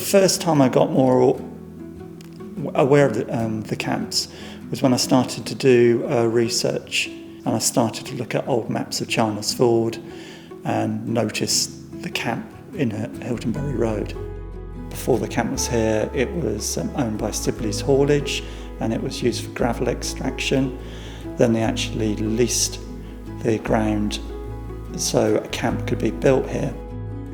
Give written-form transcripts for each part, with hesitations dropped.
first time I got more aware of the camps was when I started to do research, and I started to look at old maps of Chalmers Ford and noticed the camp in Hiltingbury Road. Before the camp was here, it was owned by Sibley's Haulage, and it was used for gravel extraction. Then they actually leased the ground so a camp could be built here.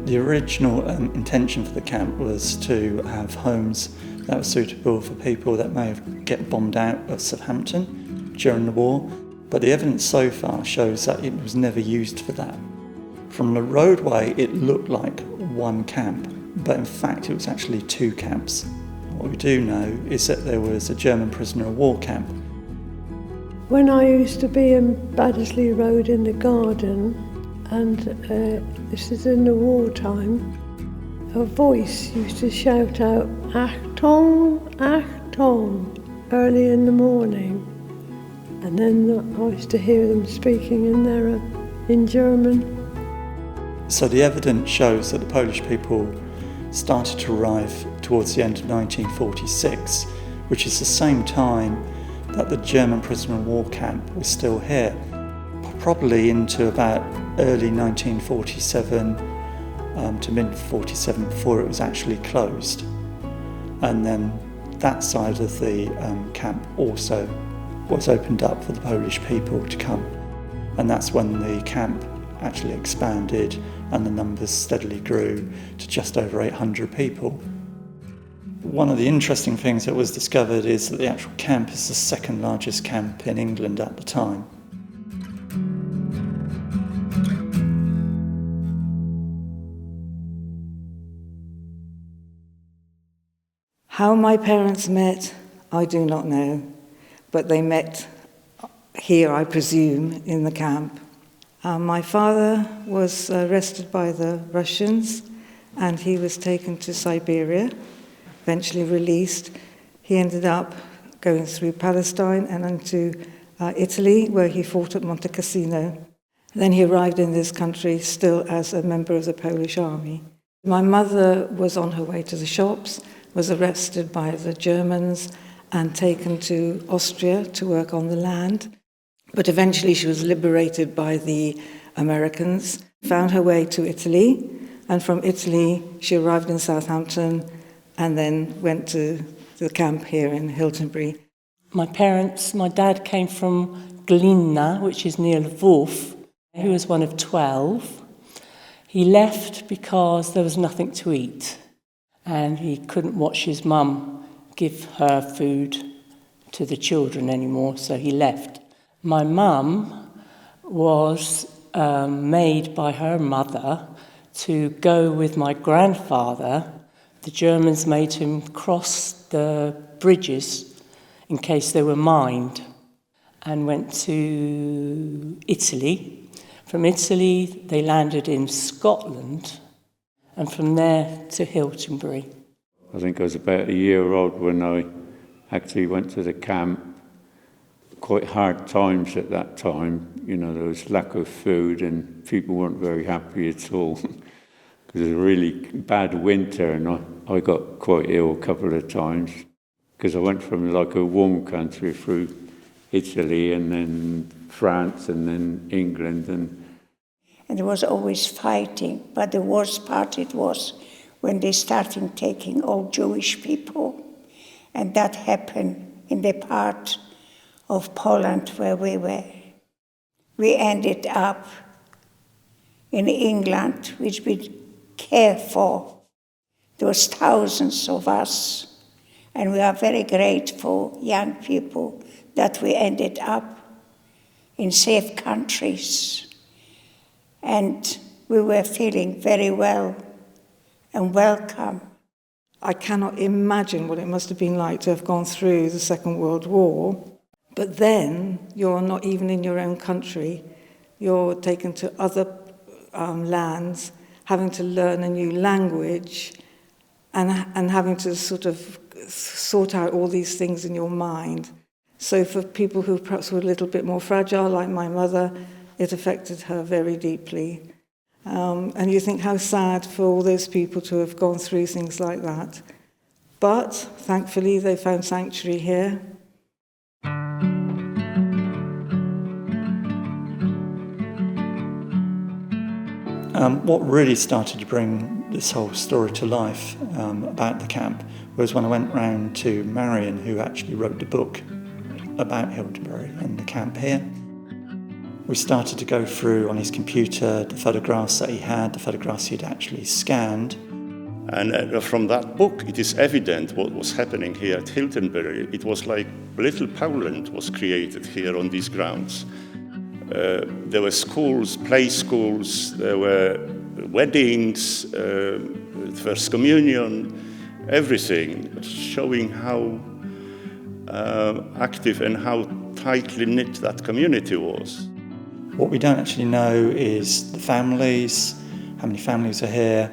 The original intention for the camp was to have homes that were suitable for people that may have get bombed out of Southampton during the war, but the evidence so far shows that it was never used for that. From the roadway, it looked like one camp, but in fact it was actually two camps. What we do know is that there was a German prisoner of war camp. When I used to be in Baddesley Road in the garden, and this is in the wartime, a voice used to shout out, "Achtung, Achtung," early in the morning. And then I used to hear them speaking in there in German. So the evidence shows that the Polish people started to arrive towards the end of 1946, which is the same time that the German prisoner of war camp was still here, probably into about early 1947 to mid-47 before it was actually closed. And then that side of the camp also was opened up for the Polish people to come. And that's when the camp actually expanded and the numbers steadily grew to just over 800 people. One of the interesting things that was discovered is that the actual camp is the second largest camp in England at the time. How my parents met, I do not know, but they met here, I presume, in the camp. My father was arrested by the Russians and he was taken to Siberia, eventually released. He ended up going through Palestine and into Italy, where he fought at Monte Cassino. Then he arrived in this country still as a member of the Polish army. My mother was on her way to the shops, was arrested by the Germans and taken to Austria to work on the land. But eventually she was liberated by the Americans, found her way to Italy, and from Italy she arrived in Southampton and then went to the camp here in Hiltingbury. My dad came from Glinna, which is near Lvov. He was one of 12. He left because there was nothing to eat and he couldn't watch his mum give her food to the children anymore, so he left. My mum was made by her mother to go with my grandfather. The Germans made him cross the bridges in case they were mined, and went to Italy. From Italy, they landed in Scotland, and from there to Hiltingbury. I think I was about a year old when I actually went to the camp. Quite hard times at that time. You know, there was lack of food and people weren't very happy at all. It was a really bad winter and I got quite ill a couple of times because I went from like a warm country through Italy and then France and then England. And there was always fighting, but the worst part it was when they started taking all Jewish people, and that happened in the part of Poland where we were. We ended up in England, which we cared for. There was thousands of us, and we are very grateful, young people, that we ended up in safe countries. And we were feeling very well and welcome. I cannot imagine what it must have been like to have gone through the Second World War, but then you're not even in your own country. You're taken to other lands, having to learn a new language and having to sort of sort out all these things in your mind. So for people who perhaps were a little bit more fragile, like my mother, it affected her very deeply. And you think how sad for all those people to have gone through things like that. But thankfully they found sanctuary here. What really started to bring this whole story to life about the camp was when I went round to Marion, who actually wrote the book about Hiltingbury and the camp here. We started to go through on his computer the photographs that he had, the photographs he'd actually scanned. And from that book, it is evident what was happening here at Hiltingbury. It was like little Poland was created here on these grounds. There were schools, play schools, there were weddings, First Communion, everything, showing how active and how tightly knit that community was. What we don't actually know is the families, how many families are here,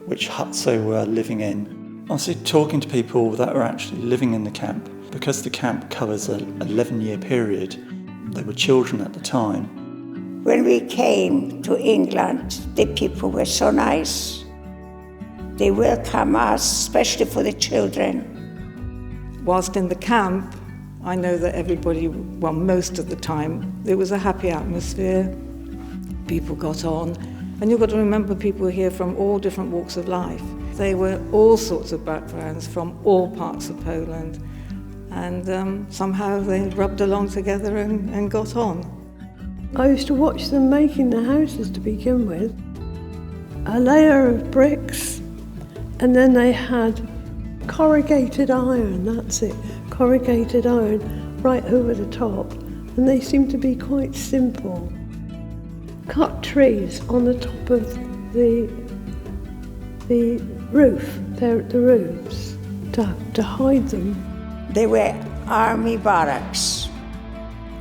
which huts they were living in. Honestly, talking to people that are actually living in the camp, because the camp covers an 11-year period, they were children at the time. When we came to England, the people were so nice. They welcomed us, especially for the children. Whilst in the camp, I know that everybody, well, most of the time, there was a happy atmosphere. People got on. And you've got to remember people were here from all different walks of life. They were all sorts of backgrounds from all parts of Poland. And somehow they rubbed along together and got on. I used to watch them making the houses to begin with. A layer of bricks, and then they had corrugated iron, that's it, corrugated iron right over the top. And they seemed to be quite simple. Cut trees on the top of the roof, the roofs, to hide them. They were army barracks.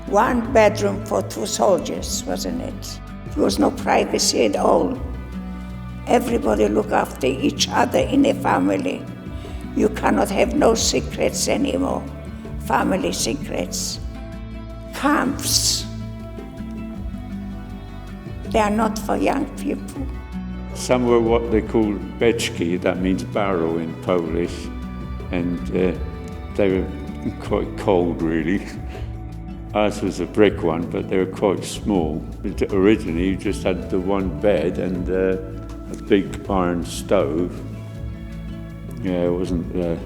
1 bedroom for 2 soldiers, wasn't it? There was no privacy at all. Everybody looked after each other in a family. You cannot have no secrets anymore, family secrets. Camps, they are not for young people. Some were what they call beczki, that means barrel in Polish, and they were quite cold really. Ours was a brick one, but they were quite small. Originally you just had the 1 bed and a big iron stove. Yeah, it wasn't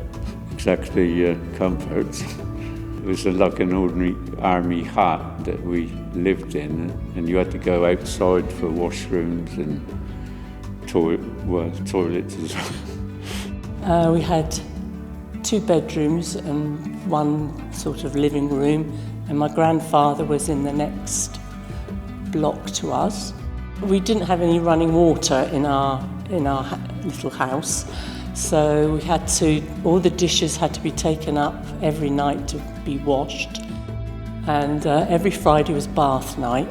exactly comfort. It was like an ordinary army hut that we lived in, and you had to go outside for washrooms and toilets as well. We had 2 bedrooms and 1 sort of living room, and my grandfather was in the next block to us. We didn't have any running water in our little house, so we had to, all the dishes had to be taken up every night to be washed, and every Friday was bath night,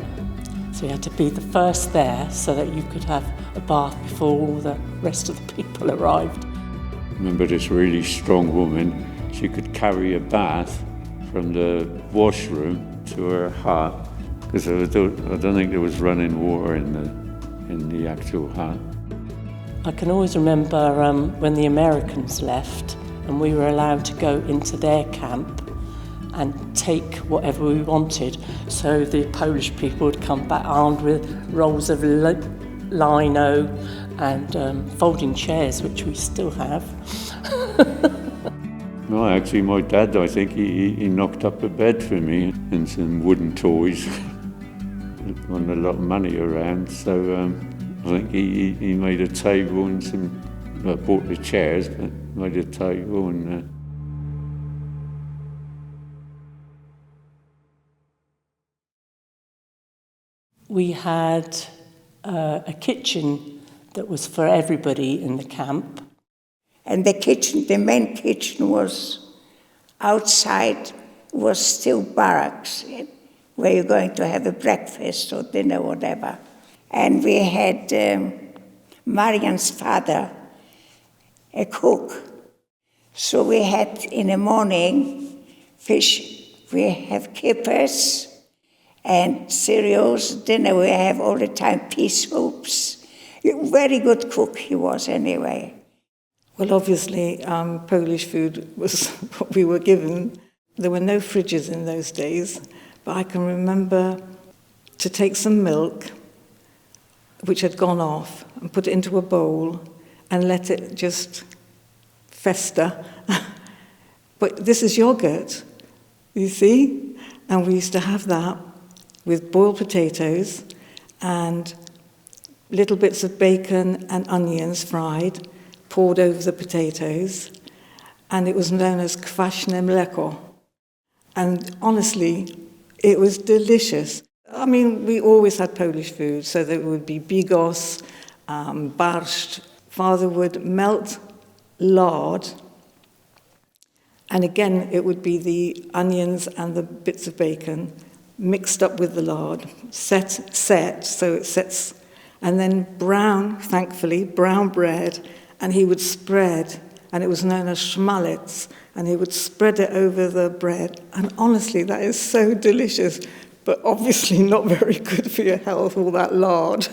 so you had to be the first there so that you could have a bath before all the rest of the people arrived. I remember this really strong woman, she could carry a bath from the washroom to her hut, because I don't think there was running water in the actual hut. I can always remember when the Americans left and we were allowed to go into their camp and take whatever we wanted. So the Polish people would come back armed with rolls of lino and folding chairs, which we still have. No, actually my dad, I think he knocked up a bed for me and some wooden toys. Won a lot of money around, so I think he made a table and bought the chairs, but made a table and We had a kitchen that was for everybody in the camp. And the kitchen, the main kitchen was outside, was still barracks, where you're going to have a breakfast or dinner, whatever. And we had Marian's father, a cook. So we had in the morning fish, we have kippers and cereals. Dinner we have all the time pea soups. Very good cook he was anyway. Well, obviously, Polish food was what we were given. There were no fridges in those days, but I can remember to take some milk, which had gone off, and put it into a bowl and let it just fester. But this is yogurt, you see? And we used to have that with boiled potatoes and little bits of bacon and onions fried, poured over the potatoes, and it was known as kwaśne mleko. And honestly, it was delicious. I mean, we always had Polish food, so there would be bigos, barszcz. Father would melt lard, and again, it would be the onions and the bits of bacon mixed up with the lard, set so it sets, and then brown, thankfully, brown bread, and he would spread, and it was known as schmalec, and he would spread it over the bread. And honestly, that is so delicious, but obviously not very good for your health, all that lard.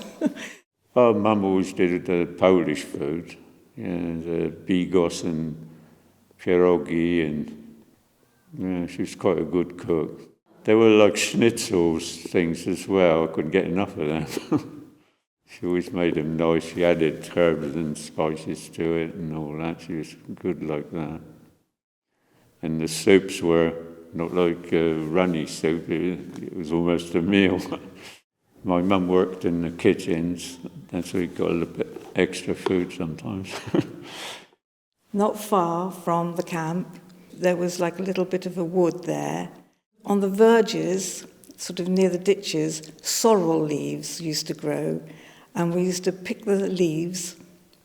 Oh, Mum always did the Polish food, the bigos and pierogi, and she was quite a good cook. They were like schnitzels things as well. I couldn't get enough of them. She always made them nice. She added herbs and spices to it and all that. She was good like that. And the soups were not like runny soup. It was almost a meal. My mum worked in the kitchens, and so we got a little bit extra food sometimes. Not far from the camp, there was like a little bit of a wood there. On the verges, sort of near the ditches, sorrel leaves used to grow, and we used to pick the leaves,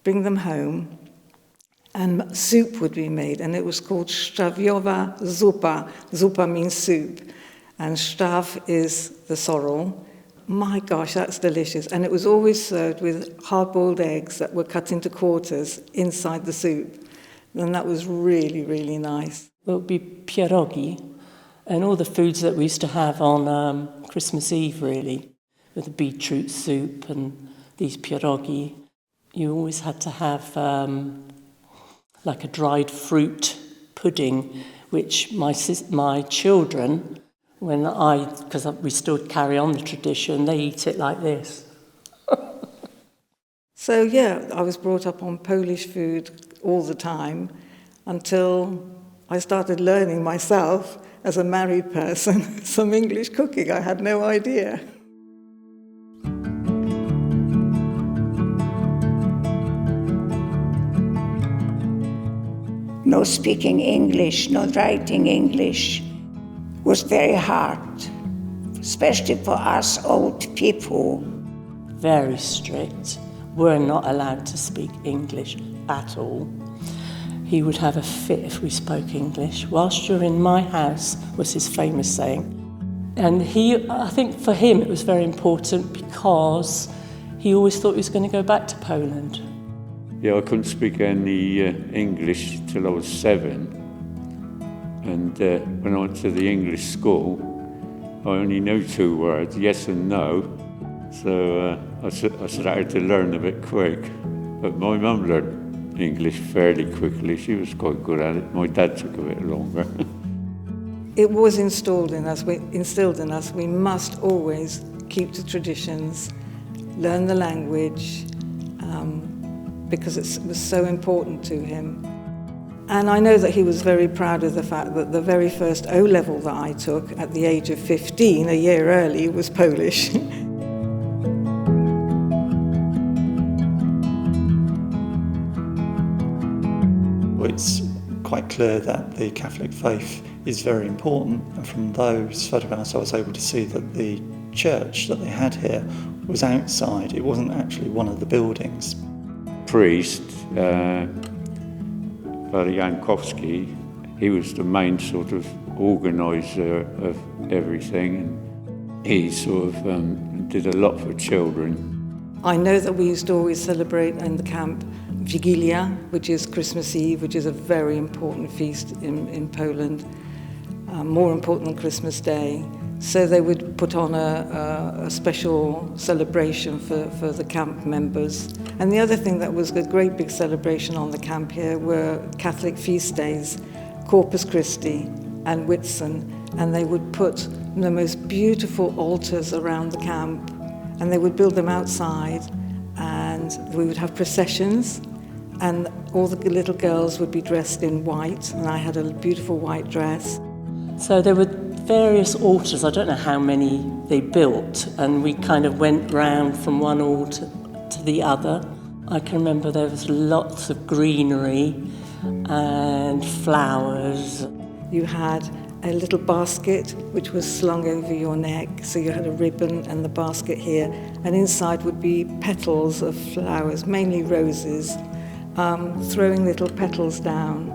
bring them home, and soup would be made, and it was called szczawiowa zupa. Zupa means soup, and szczaw is the sorrel. My gosh, that's delicious. And it was always served with hard-boiled eggs that were cut into quarters inside the soup. And that was really, really nice. It would be pierogi and all the foods that we used to have on Christmas Eve, really, with the beetroot soup and these pierogi. You always had to have like a dried fruit pudding, which my children, because we still carry on the tradition, they eat it like this. So yeah, I was brought up on Polish food all the time until I started learning myself as a married person some English cooking. I had no idea. No speaking English, no writing English was very hard, especially for us old people. Very strict. We're not allowed to speak English at all. He would have a fit if we spoke English. Whilst you're in my house, was his famous saying. And I think for him it was very important because he always thought he was going to go back to Poland. Yeah, I couldn't speak any English till I was 7. And when I went to the English school, I only knew 2 words, yes and no. So I started to learn a bit quick. But my mum learned English fairly quickly. She was quite good at it. My dad took a bit longer. It was instilled in us. We must always keep the traditions, learn the language, because it was so important to him. And I know that he was very proud of the fact that the very first O-level that I took at the age of 15, a year early, was Polish. It's quite clear that the Catholic faith is very important, and from those photographs I was able to see that the church that they had here was outside. It wasn't actually one of the buildings. Priest, Father Jankowski, he was the main sort of organiser of everything, and he sort of did a lot for children. I know that we used to always celebrate in the camp Wigilia, which is Christmas Eve, which is a very important feast in Poland, more important than Christmas Day. So they would put on a special celebration for the camp members. And the other thing that was a great big celebration on the camp here were Catholic feast days, Corpus Christi and Whitsun. And they would put the most beautiful altars around the camp, and they would build them outside, and we would have processions, and all the little girls would be dressed in white, and I had a beautiful white dress. So there were various altars, I don't know how many they built, and we kind of went round from one altar to the other. I can remember there was lots of greenery and flowers. You had a little basket which was slung over your neck, so you had a ribbon and the basket here, and inside would be petals of flowers, mainly roses, throwing little petals down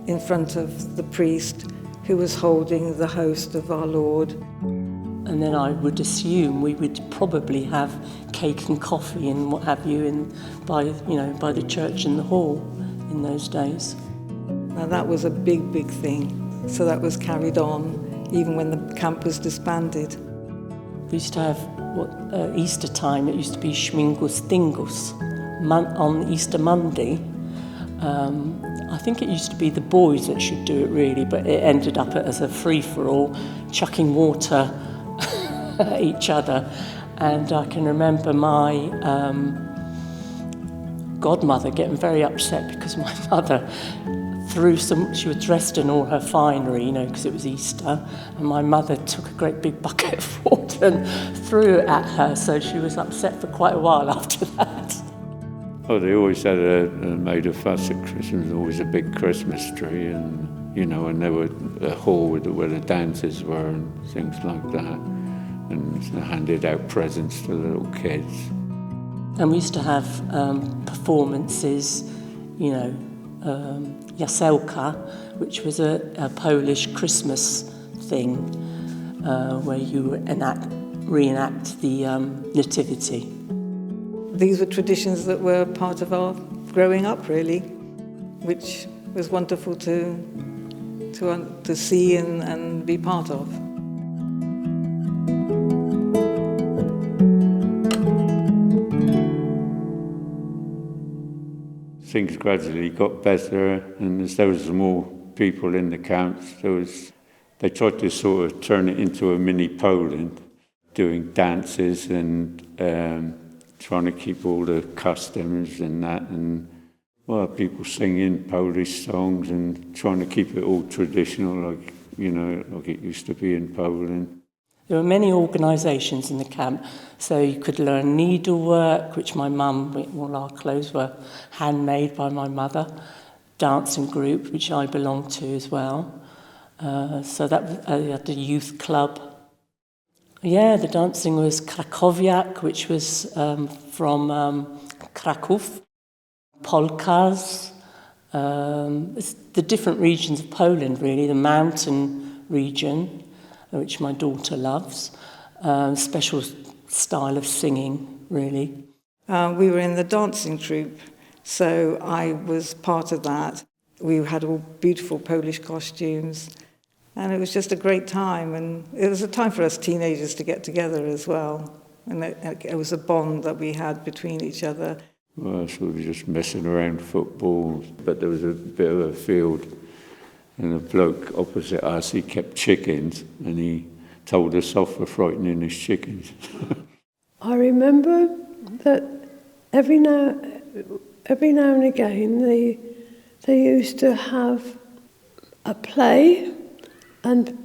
in front of the priest who was holding the host of our Lord. And then I would assume we would probably have cake and coffee and what have you by the church in the hall in those days. Now that was a big, big thing. So that was carried on even when the camp was disbanded. We used to have Easter time, it used to be Schmingus Dingus. On Easter Monday, I think it used to be the boys that should do it really, but it ended up as a free-for-all, chucking water at each other. And I can remember my godmother getting very upset because my mother she was dressed in all her finery, because it was Easter, and my mother took a great big bucket of water and threw it at her, so she was upset for quite a while after that. Oh, they always had made a fuss at Christmas, always a big Christmas tree, and there were a hall where the dances were and things like that, and handed out presents to the little kids. And we used to have performances, Jasełka, which was a Polish Christmas thing where you reenact the nativity. These were traditions that were part of our growing up, really, which was wonderful to see and be part of. Things gradually got better, and as there was more people in the camps, they tried to sort of turn it into a mini Poland, doing dances and trying to keep all the customs and that, and people singing Polish songs and trying to keep it all traditional, like it used to be in Poland. There were many organisations in the camp, so you could learn needlework, which my mum, all our clothes were handmade by my mother, dancing group, which I belonged to as well. So that had a youth club. Yeah, the dancing was Krakowiak, which was from Kraków, polkas, it's the different regions of Poland, really, the mountain region, which my daughter loves, special style of singing, really. We were in the dancing troupe, so I was part of that. We had all beautiful Polish costumes, and it was just a great time, and it was a time for us teenagers to get together as well, and it was a bond that we had between each other. Well, so we were just messing around football, but there was a bit of a field, and a bloke opposite us, he kept chickens, and he told us off for frightening his chickens. I remember that every now and again they used to have a play, and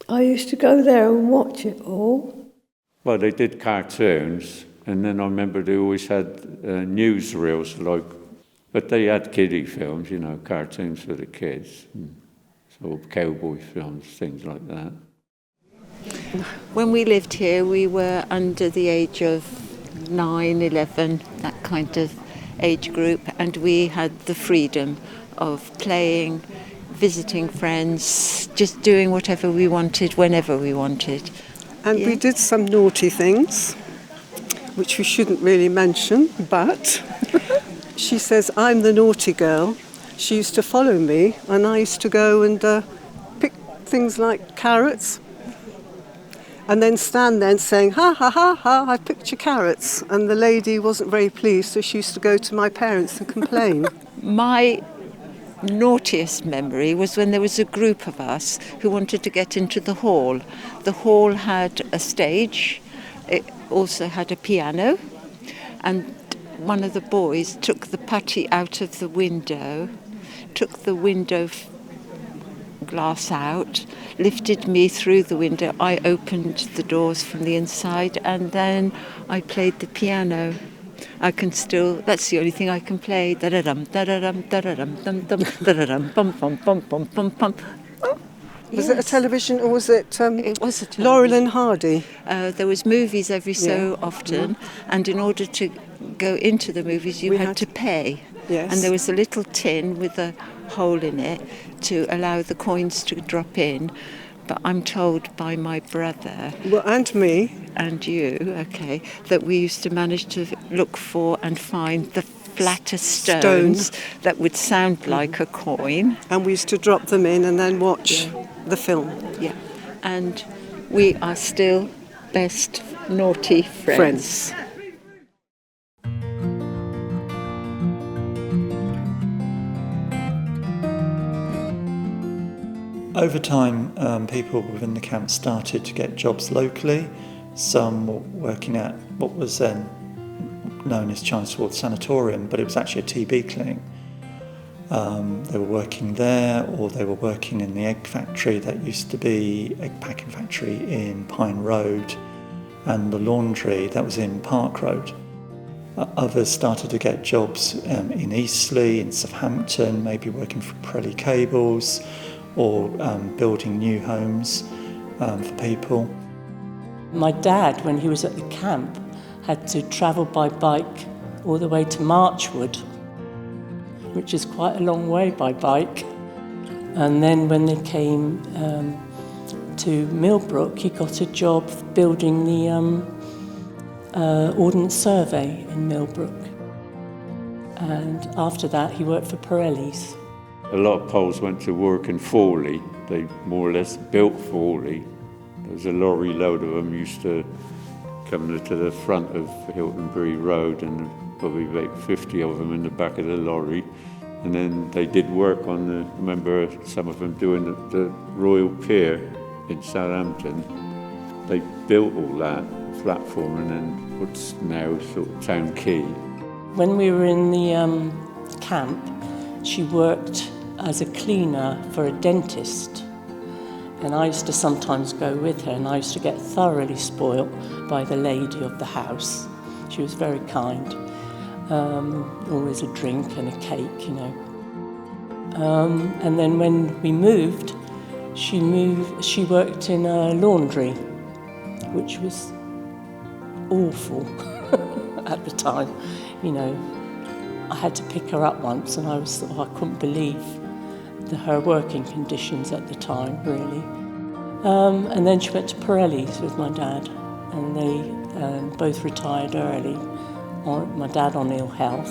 I used to go there and watch it all. Well, they did cartoons, and then I remember they always had newsreels, but they had kiddie films, cartoons for the kids, sort of cowboy films, things like that. When we lived here, we were under the age of 9, 11, that kind of age group, and we had the freedom of playing, visiting friends, just doing whatever we wanted, whenever we wanted. And we did some naughty things, which we shouldn't really mention, but she says, I'm the naughty girl. She used to follow me, and I used to go and things like carrots, and then stand there and saying, ha, ha, ha, ha, I picked your carrots. And the lady wasn't very pleased, so she used to go to my parents and complain. My naughtiest memory was when there was a group of us who wanted to get into the hall. The hall had a stage, it also had a piano, and one of the boys took the putty out of the window, took the window glass out, lifted me through the window. I opened the doors from the inside, and then I played the piano. I can still, that's the only thing I can play. Da-da-dum, da-da-dum, da-da-dum, dum-dum, da-da-dum, bum-bum, bum-bum, bum-bum. Was it a television or was it, It was a television. Laurel and Hardy? There was movies every so often, and in order to go into the movies you had to pay. Yes. And there was a little tin with a hole in it to allow the coins to drop in. But I'm told by my brother, Well, and me. and you, okay, that we used to manage to look for and find the flatter stones that would sound like a coin. And we used to drop them in and then watch the film. Yeah. And we are still best naughty friends. Over time, people within the camp started to get jobs locally. Some were working at what was then known as Chinese Ward Sanatorium, but it was actually a TB clinic. They were working there, or they were working in the egg factory that used to be egg packing factory in Pine Road, and the laundry that was in Park Road. Others started to get jobs in Eastleigh, in Southampton, maybe working for Pirelli Cables, or building new homes for people. My dad, when he was at the camp, had to travel by bike all the way to Marchwood, which is quite a long way by bike. And then when they came to Millbrook, he got a job building the Ordnance Survey in Millbrook. And after that, he worked for Pirelli's. A lot of Poles went to work in Fawley. They more or less built Fawley. There was a lorry load of them used to come to the front of Hiltingbury Road, and probably about 50 of them in the back of the lorry. And then they did work on I remember some of them doing the Royal Pier in Southampton. They built all that platform and then what's now sort of Town Quay. When we were in the camp, she worked as a cleaner for a dentist, and I used to sometimes go with her, and I used to get thoroughly spoilt by the lady of the house. She was very kind, always a drink and a cake, you know. And then when we moved, she worked in a laundry, which was awful at the time, you know. I had to pick her up once, and I couldn't believe her working conditions at the time, really. And then she went to Pirelli's with my dad, and they both retired early. My dad on ill health.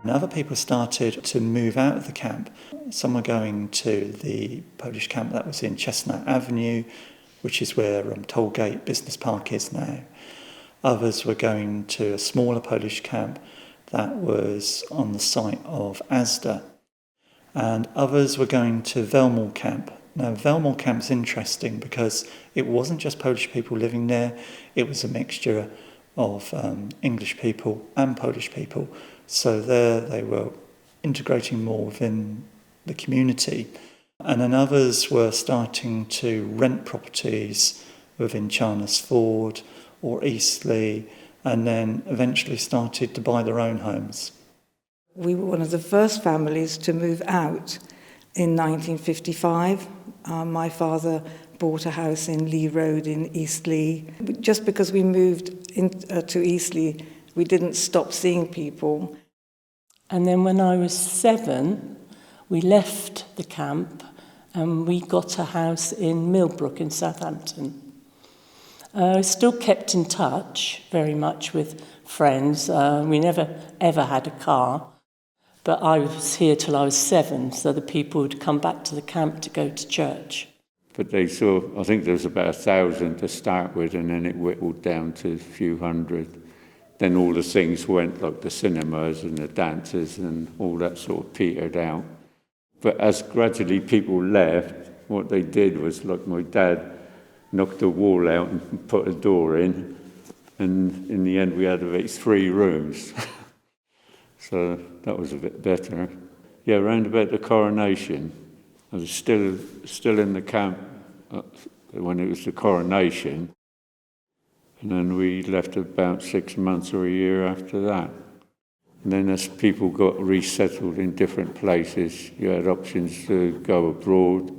And other people started to move out of the camp. Some were going to the Polish camp that was in Chestnut Avenue, which is where Tollgate Business Park is now. Others were going to a smaller Polish camp that was on the site of Asda. And others were going to Velmore Camp. Now, Velmore Camp's interesting because it wasn't just Polish people living there, it was a mixture of English people and Polish people. So there they were integrating more within the community. And then others were starting to rent properties within Chalmers-Ford or Eastleigh, and then eventually started to buy their own homes. We were one of the first families to move out in 1955. My father bought a house in Lee Road in Eastleigh. Just because we moved to Eastleigh, we didn't stop seeing people. And then when I was 7, we left the camp and we got a house in Millbrook in Southampton. I still kept in touch very much with friends. We never ever had a car, but I was here till I was 7, so the people would come back to the camp to go to church. But they saw, I think there was about 1,000 to start with, and then it whittled down to a few hundred. Then all the things went, like the cinemas and the dances and all that sort of petered out. But as gradually people left, what they did was, like my dad knocked a wall out and put a door in, and in the end we had about 3 rooms. So that was a bit better. Yeah, around about the coronation, I was still in the camp when it was the coronation, and then we left about 6 months or a year after that. And then as people got resettled in different places, you had options to go abroad.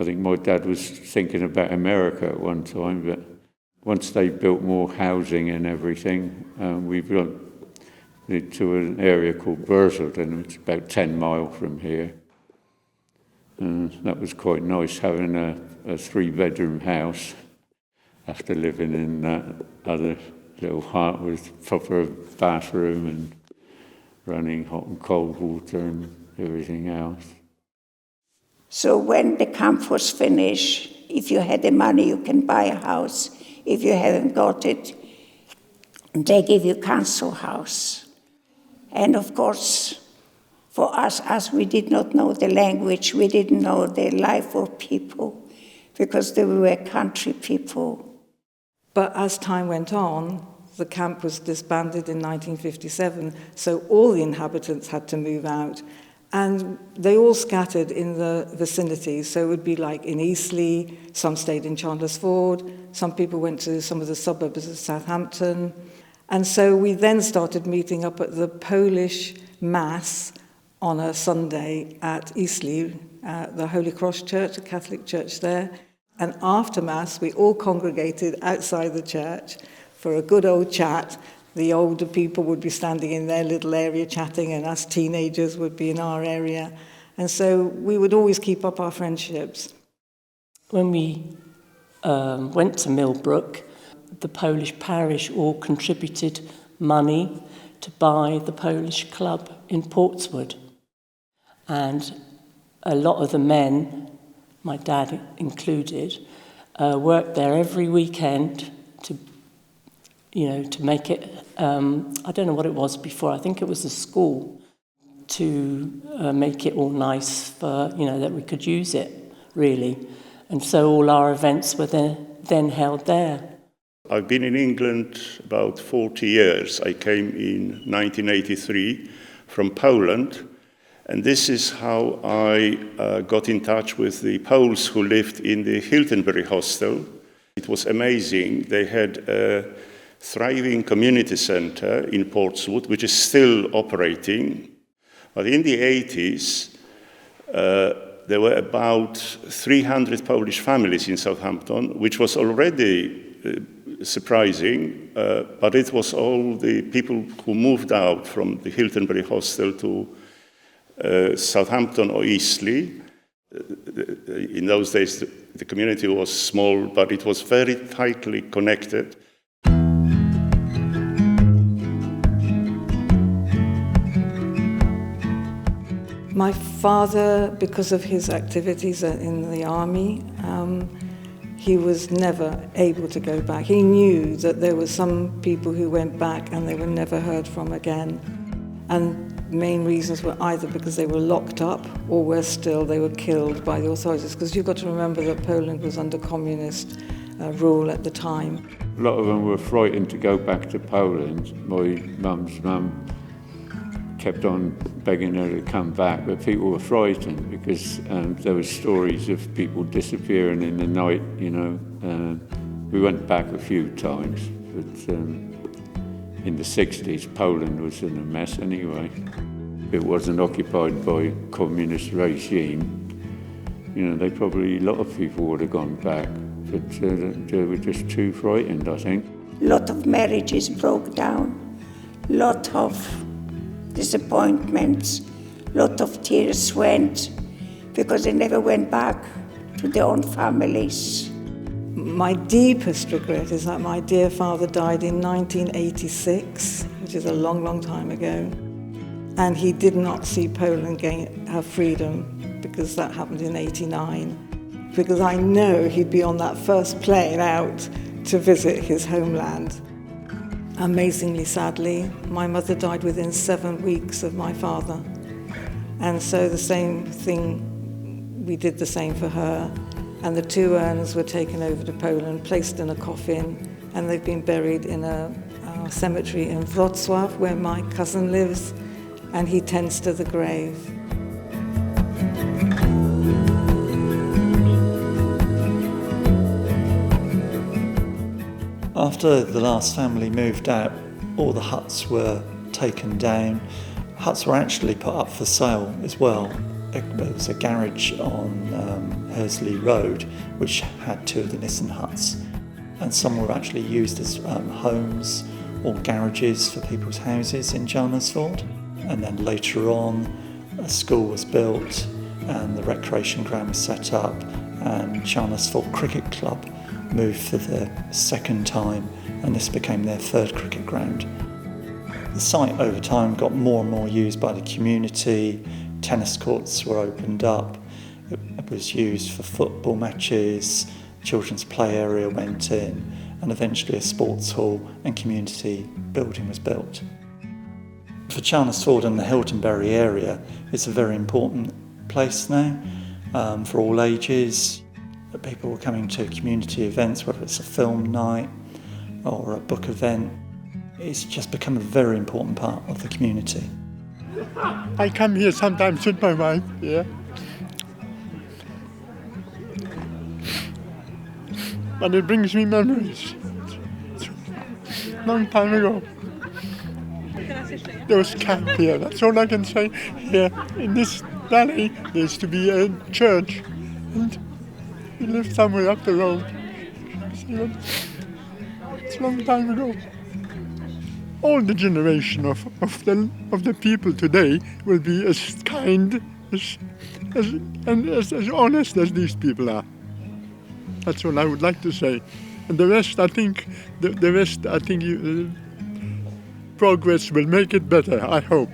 I think my dad was thinking about America at one time, but once they built more housing and everything, we've got to an area called Resettlement, which is about 10 miles from here. And that was quite nice, having a 3-bedroom house after living in that other little hut with proper bathroom and running hot and cold water and everything else. So when the camp was finished, if you had the money, you can buy a house. If you haven't got it, they give you council house. And of course, for us, as we did not know the language, we didn't know the life of people, because they were country people. But as time went on, the camp was disbanded in 1957, so all the inhabitants had to move out. And they all scattered in the vicinity, so it would be like in Eastleigh, some stayed in Chandler's Ford, some people went to some of the suburbs of Southampton. And so we then started meeting up at the Polish Mass on a Sunday at Eastleigh, the Holy Cross Church, a Catholic church there. And after Mass, we all congregated outside the church for a good old chat. The older people would be standing in their little area chatting, and us teenagers would be in our area. And so we would always keep up our friendships. When we went to Millbrook, the Polish parish all contributed money to buy the Polish club in Portswood. And a lot of the men, my dad included, worked there every weekend to make it, I don't know what it was before, I think it was a school, to make it all nice for, that we could use it, really. And so all our events were then held there. I've been in England about 40 years. I came in 1983 from Poland, and this is how I got in touch with the Poles who lived in the Hiltingbury Hostel. It was amazing. They had a thriving community center in Portswood, which is still operating. But in the 80s, there were about 300 Polish families in Southampton, which was already surprising, but it was all the people who moved out from the Hiltingbury Hostel to Southampton or Eastleigh. In those days, the community was small, but it was very tightly connected. My father, because of his activities in the army, he was never able to go back. He knew that there were some people who went back and they were never heard from again. And main reasons were either because they were locked up or worse still, they were killed by the authorities. Because you've got to remember that Poland was under communist rule at the time. A lot of them were frightened to go back to Poland. My mum's mum kept on begging her to come back, but people were frightened because there were stories of people disappearing in the night, We went back a few times, but in the 60s, Poland was in a mess anyway. It wasn't occupied by a communist regime. A lot of people would have gone back, but they were just too frightened, I think. A lot of marriages broke down, a lot of disappointments, a lot of tears went because they never went back to their own families. My deepest regret is that my dear father died in 1986, which is a long, long time ago. And he did not see Poland gain her freedom because that happened in 89. Because I know he'd be on that first plane out to visit his homeland. Amazingly, sadly, my mother died within 7 weeks of my father. And so the same thing, we did the same for her. And the two urns were taken over to Poland, placed in a coffin, and they've been buried in a cemetery in Wrocław, where my cousin lives, and he tends to the grave. After the last family moved out, all the huts were taken down. Huts were actually put up for sale as well. There was a garage on Hursley Road which had two of the Nissen huts, and some were actually used as homes or garages for people's houses in Chalmersford. And then later on, a school was built and the recreation ground was set up, and Chalmersford Cricket Club moved for the second time, and this became their third cricket ground. The site over time got more and more used by the community. Tennis courts were opened up. It was used for football matches. Children's play area went in, and eventually a sports hall and community building was built. For Chalmersford and the Hiltingbury area, it's a very important place now for all ages. People were coming to community events, whether it's a film night or a book event. It's just become a very important part of the community. I come here sometimes with my wife, yeah. But it brings me memories. Long time ago. There was camp here, that's all I can say. Here in this valley there used to be a church, and we lived somewhere up the road. It's a long time ago. All the generation of the people today will be as kind and as honest as these people are. That's what I would like to say. And the rest, I think, progress will make it better, I hope.